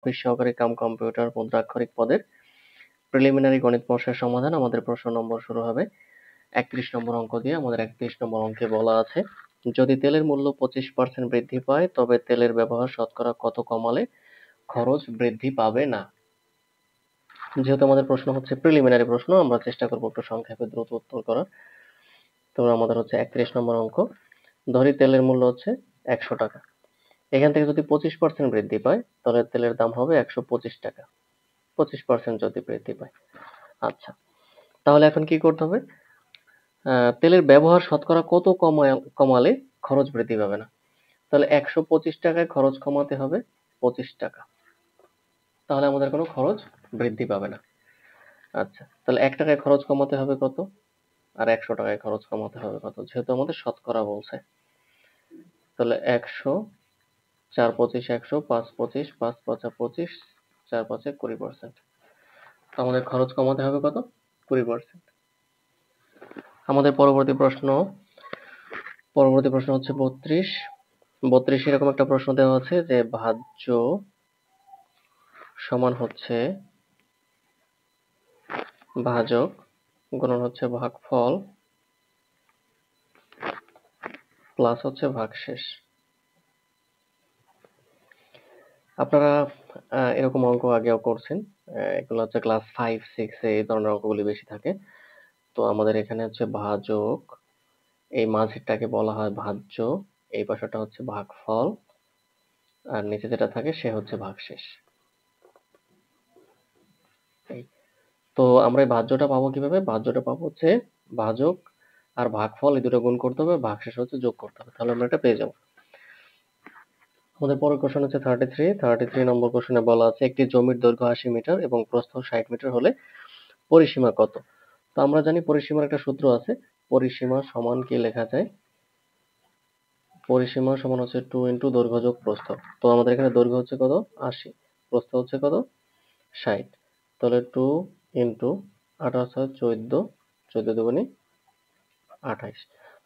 Office সহকারী cum computer মুদ্রাক্ষরিক পদের preliminary গণিত প্রশ্নের সমাধান। আমাদের প্রশ্ন নম্বর শুরু হবে 31 নম্বর অঙ্ক দিয়ে। আমাদের 31 নম্বর অঙ্কে বলা আছে, যদি তেলের মূল্য 25% বৃদ্ধি পায় তবে তেলের ব্যবহার শতকরা কত কমালে খরচ বৃদ্ধি পাবে না। যেহেতু আমাদের প্রশ্ন হচ্ছে প্রিলিমিনারি প্রশ্ন, আমরা চেষ্টা করবো একটু সংক্ষেপে দ্রুত উত্তর করার। তো আমাদের হচ্ছে 31 নম্বর অঙ্ক। ধরি তেলের মূল্য হচ্ছে 100 টাকা। এখান থেকে যদি 25% বৃদ্ধি পায় তাহলে তেলের দাম হবে 125 টাকা। 25% যদি বৃদ্ধি পায়। আচ্ছা, তাহলে এখন কি করতে হবে? তেলের ব্যবহার শতকরা কত কমালে খরচ বৃদ্ধি পাবে না? তাহলে 125 টাকায় খরচ কমাতে হবে 25 টাকা, তাহলে আমাদের কোনো খরচ বৃদ্ধি পাবে না। আচ্ছা, তাহলে 1 টাকায় খরচ কমাতে হবে কত, আর 100 টাকায় খরচ কমাতে হবে কত, যেহেতু আমাদের শতকরা বলছে। তাহলে 100, 4 25 100, 5 25, 5 5 25, 4 5 20%। আমাদের খরচ কমাতে হবে কত? 20%। আমাদের পরবর্তী প্রশ্ন হচ্ছে 32। 32 এরকম একটা প্রশ্ন দেওয়া আছে যে ভাজ্য সমান হচ্ছে ভাজক গুণন হচ্ছে ভাগফল প্লাস হচ্ছে ভাগশেষ। আপনারা এরকম অঙ্ক আগেও করছেন, এগুলো হচ্ছে ক্লাস 5 6 এ এই ধরনের অঙ্কগুলি বেশি থাকে। তো আমাদের এখানে হচ্ছে ভাজক, এই মাঝেরটাকে বলা হয় ভাজ্য, এই পাশটা হচ্ছে ভাগফল, আর নিচে যেটা থাকে সে হচ্ছে ভাগশেষ। তো আমরা এই ভাজ্যটা পাবো কিভাবে? ভাজ্যটা পাবো হচ্ছে ভাজক আর ভাগফল, এই দুটো গুণ করতে হবে, ভাগশেষ হচ্ছে যোগ করতে হবে, তাহলে আমরা এটা পেয়ে যাবো। আমাদের পরের কোশ্চেন হচ্ছে 33 নম্বর কোশ্চেনে বলা আছে, একটি জমির দৈর্ঘ্য 80 মিটার এবং প্রস্থ 60 মিটার হলে পরিসীমা কত? তো আমরা জানি পরিসীমার একটা সূত্র আছে, পরিসীমা সমান কি লেখা যায়? পরিসীমা সমান হচ্ছে 2 ইন্টু দৈর্ঘ্য যোগ প্রস্থ। তো আমাদের এখানে দৈর্ঘ্য হচ্ছে কত? 80, প্রস্থ হচ্ছে কত? 60। তাহলে 2 ইন্টু 18 14, 14 দুগুণে 28,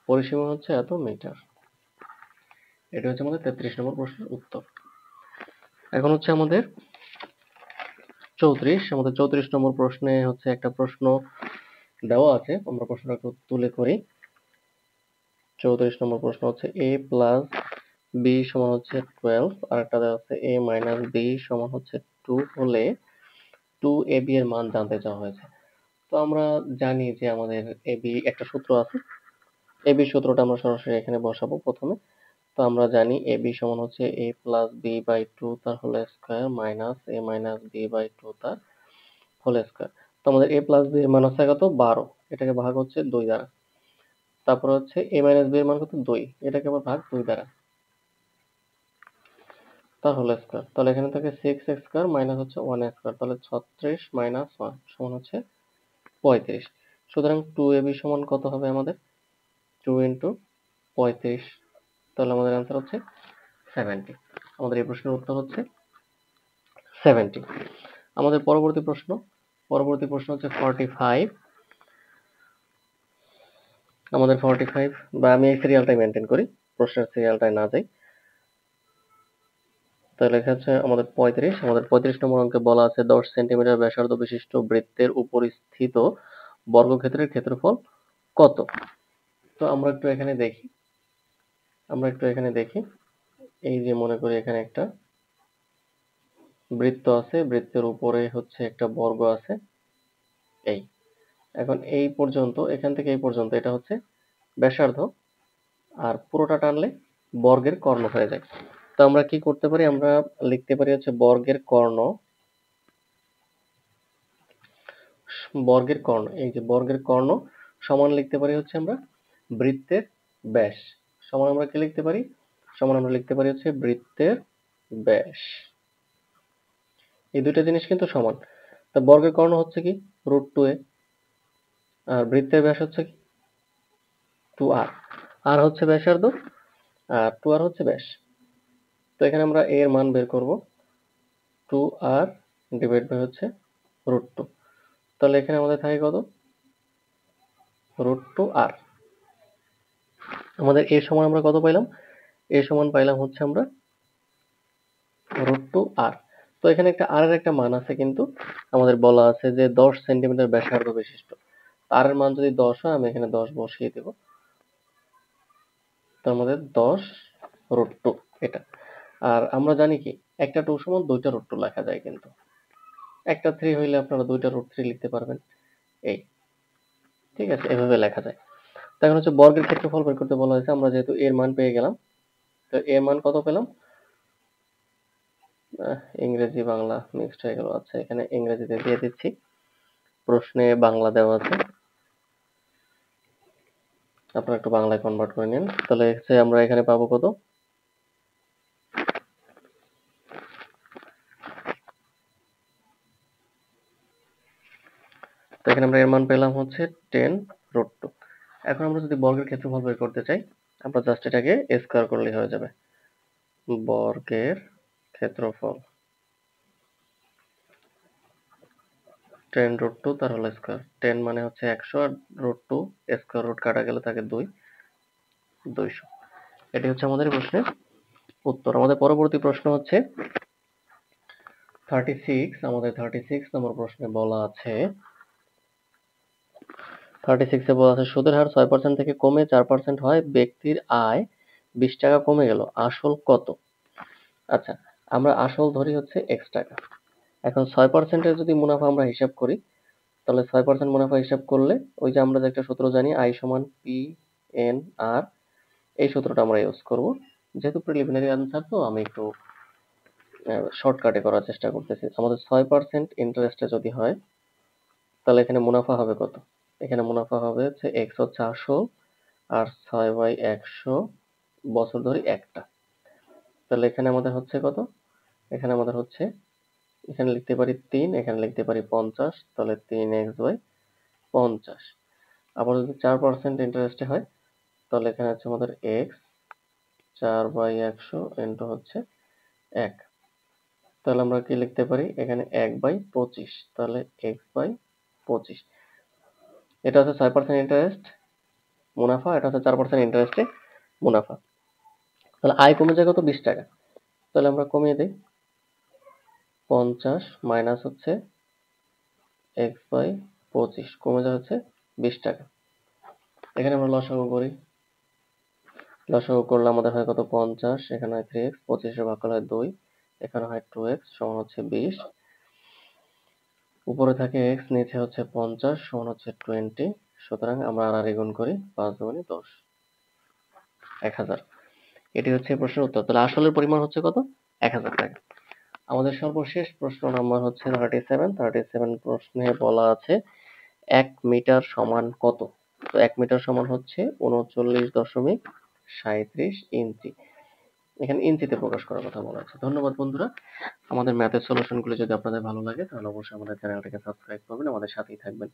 পরিসীমা হচ্ছে এত মিটার। এটা হচ্ছে আমাদের 33 নম্বর প্রশ্নের উত্তর। এখন হচ্ছে আমাদের 34 নম্বর প্রশ্নে হচ্ছে একটা প্রশ্ন দেওয়া আছে, আমরা প্রশ্নটা একটু তুলে করি। 34 নম্বর প্রশ্ন হচ্ছে a প্লাস b সমান হচ্ছে 12, আর একটা দেওয়া আছে a মাইনাস b সমান হচ্ছে 2 হলে 2ab এর মান জানতে চাওয়া হয়েছে। তো আমরা জানি যে আমাদের ab একটা সূত্র আছে, ab সূত্রটা আমরা সরাসরি এখানে বসাবো প্রথমে। তো আমরা জানি ab সমান হচ্ছে a প্লাস b বাই 2 তার whole square minus a minus b by 2 তার হোল স্কয়ার। তো আমাদের a প্লাস b এর মান হচ্ছে কত? 12, এটাকে ভাগ হচ্ছে 2 দ্বারা। তারপর হচ্ছে a মাইনাস b এর মান কত? 2, এটাকে আবার ভাগ 2 দ্বারা, তার হোল স্কয়ার। তাহলে এখানে থাকে 6x স্কয়ার মাইনাস হচ্ছে 1 স্কয়ার, তাহলে 36 মাইনাস 1 সমান হচ্ছে 35। সুতরাং 2ab সমান কত হবে আমাদের? 2 ইন্টু 35, তাহলে আমাদের অ্যান্সার হচ্ছে 70। আমাদের এই প্রশ্নের উত্তর হচ্ছে 70। আমাদের পরবর্তী প্রশ্ন হচ্ছে 45। আমাদের 45, বা আমি এই সিরিয়ালটাই মেনটেন করি, প্রশ্নের সিরিয়ালটায় না যাই। তাহলে লেখা আছে আমাদের 35। আমাদের 35 নম্বর অঙ্কে বলা আছে 10 সেন্টিমিটার ব্যাসার্ধ বিশিষ্ট বৃত্তের উপর স্থিত বর্গক্ষেত্রের ক্ষেত্রফল কত? তো আমরা একটু এখানে দেখি, এই যে মনে করি এখানে একটা বৃত্ত আছে, বৃত্তের উপরে হচ্ছে একটা বর্গ আছে, এই এখন এই পর্যন্ত, এখান থেকে এই পর্যন্ত এটা হচ্ছে ব্যাসার্ধ, আর পুরোটা টানলে বর্গের কর্ণ হয়ে যায়। তো আমরা কি করতে পারি? আমরা লিখতে পারি হচ্ছে বর্গের কর্ণ, এই যে বর্গের কর্ণ সমান লিখতে পারি হচ্ছে আমরা বৃত্তের ব্যাস। সমান আমরা কি লিখতে পারি? সমান আমরা লিখতে পারি হচ্ছে বৃত্তের ব্যাস। এই দুইটা জিনিস কিন্তু সমান। তা বর্গের কর্ণ হচ্ছে কি? √2a, আর বৃত্তের ব্যাস হচ্ছে কি? 2r। আর হচ্ছে ব্যাসার্ধ, আর 2r হচ্ছে ব্যাস। তো এখানে আমরা a এর মান বের করব, 2r ডিভাইড বাই হচ্ছে √2। তাহলে এখানে আমাদের থাকে কত? √2r। আমাদের a সমান আমরা কত পাইলাম? a সমান পাইলাম হচ্ছে আমরা √2r। তো এখানে একটা আর এর একটা মান আছে, কিন্তু আমাদের বলা আছে যে 10 সেন্টিমিটার ব্যাসার্ধ বিশিষ্ট। আর এর মান যদি 10 হয়, আমি এখানে 10 বসিয়ে দেব। তো আমাদের 10 রুট 2 এটা। আর আমরা জানি কি একটা 2 সমান 2টা রুট 2 লেখা যায়, কিন্তু একটা 3 হইলে আপনারা 2টা রুট 3 লিখতে পারবেন। এই ঠিক আছে, এভাবে লেখা যায়। তো এখন হচ্ছে বর্গের ক্ষেত্রফল বের করতে বলা হয়েছে। আমরা যেহেতু এর মান পেয়ে গেলাম, তো এর মান কত পেলাম? ইংরেজি বাংলা মিক্সড হয়ে গেল। আচ্ছা, এখানে ইংরেজিতে দিয়ে দিচ্ছি, প্রশ্নে বাংলা দেওয়া আছে, আপনারা একটু বাংলায় কনভার্ট করে নিন। তাহলে হচ্ছে আমরা এখানে পাবো কত? তো এখানে আমরা এর মান পেলাম হচ্ছে 10 রুট 2। এখন আমরা যদি বর্গের ক্ষেত্রফল বের করতে চাই, আমরা জাস্ট এটাকে স্কয়ার করলেই হয়ে যাবে। বর্গের ক্ষেত্রফল 10 রুট 2 তার হোল স্কয়ার। 10 মানে হচ্ছে 100, আর রুট 2 স্কয়ার রুট কাটা গেলে থাকে 200। এটি হচ্ছে আমাদের প্রশ্নের উত্তর। আমাদের পরবর্তী প্রশ্ন হচ্ছে 36। আমাদের 36 নম্বর প্রশ্নে বলা আছে, 36 এ বলা আছে সুদের হার 6% থেকে কমে 4% হয়, ব্যক্তির আয় 20 টাকা কমে গেল, আসল কত? আচ্ছা, আমরা আসল ধরি হচ্ছে x টাকা। এখন 6% এর যদি মুনাফা আমরা হিসাব করি, তাহলে 6% মুনাফা হিসাব করলে ওই যে আমরা যে একটা সূত্র জানি, I সমান PNR, এই সূত্রটা আমরা ইউজ করব। যেহেতু প্রিলিমিনারি আনসার, তো আমি একটু শর্টকাটে করার চেষ্টা করতেছি। আমাদের 6% ইন্টারেস্টে যদি হয়, তাহলে এখানে মুনাফা হবে কত? এখানে মুনাফা হবে হচ্ছে x হচ্ছে আসল, আর 6/100 বছর ধরি একটা। তাহলে এখানে আমাদের হচ্ছে কত? এখানে আমাদের হচ্ছে, এখানে লিখতে পারি 3, এখানে লিখতে পারি 50, তাহলে 3x/50। আবার যদি 4% ইন্টারেস্টে হয়, তাহলে এখানে হচ্ছে আমাদের x 4/100 ইন্টু হচ্ছে 1। তাহলে আমরা কি লিখতে পারি? এখানে 1/25, তাহলে x/25। এটা হচ্ছে 6% ইন্টারেস্ট মুনাফা, এটা হচ্ছে 4% ইন্টারেস্টে মুনাফা। তাহলে আয় কমে যায় কত? 20 টাকা। তাহলে আমরা কমিয়ে দিই, 50 মাইনাস হচ্ছে x/25 কমে যায় হচ্ছে 20 টাকা। এখানে আমরা লসাগু করি, লসাগু করলে আমাদের হয় কত? 50, এখানে হয় 3x, 25 এর ভাগফল হয় 2, এখানে হয় 2x সমান হচ্ছে 20, উপরে থাকে x, নিচে হচ্ছে 50 সমান হচ্ছে 20। সুতরাং আমরা আর গুণ করি, 5 দুগুণে 10, 1000। এটি হচ্ছে এই প্রশ্নের উত্তর। তাহলে আসলের পরিমাণ হচ্ছে কত? 1000 টাকা। আমাদের সর্বশেষ প্রশ্ন নাম্বার হচ্ছে 37 প্রশ্নে বলা আছে 1 মিটার সমান কত? তো 1 মিটার সমান হচ্ছে 39.37 ইঞ্চি। এখানে ইঞ্চিতে প্রকাশ করার কথা বলা আছে। ধন্যবাদ বন্ধুরা। আমাদের ম্যাথের সলিউশনগুলো যদি আপনাদের ভালো লাগে, তাহলে অবশ্যই আমাদের চ্যানেলটাকে সাবস্ক্রাইব করবেন, আমাদের সাথেই থাকবেন।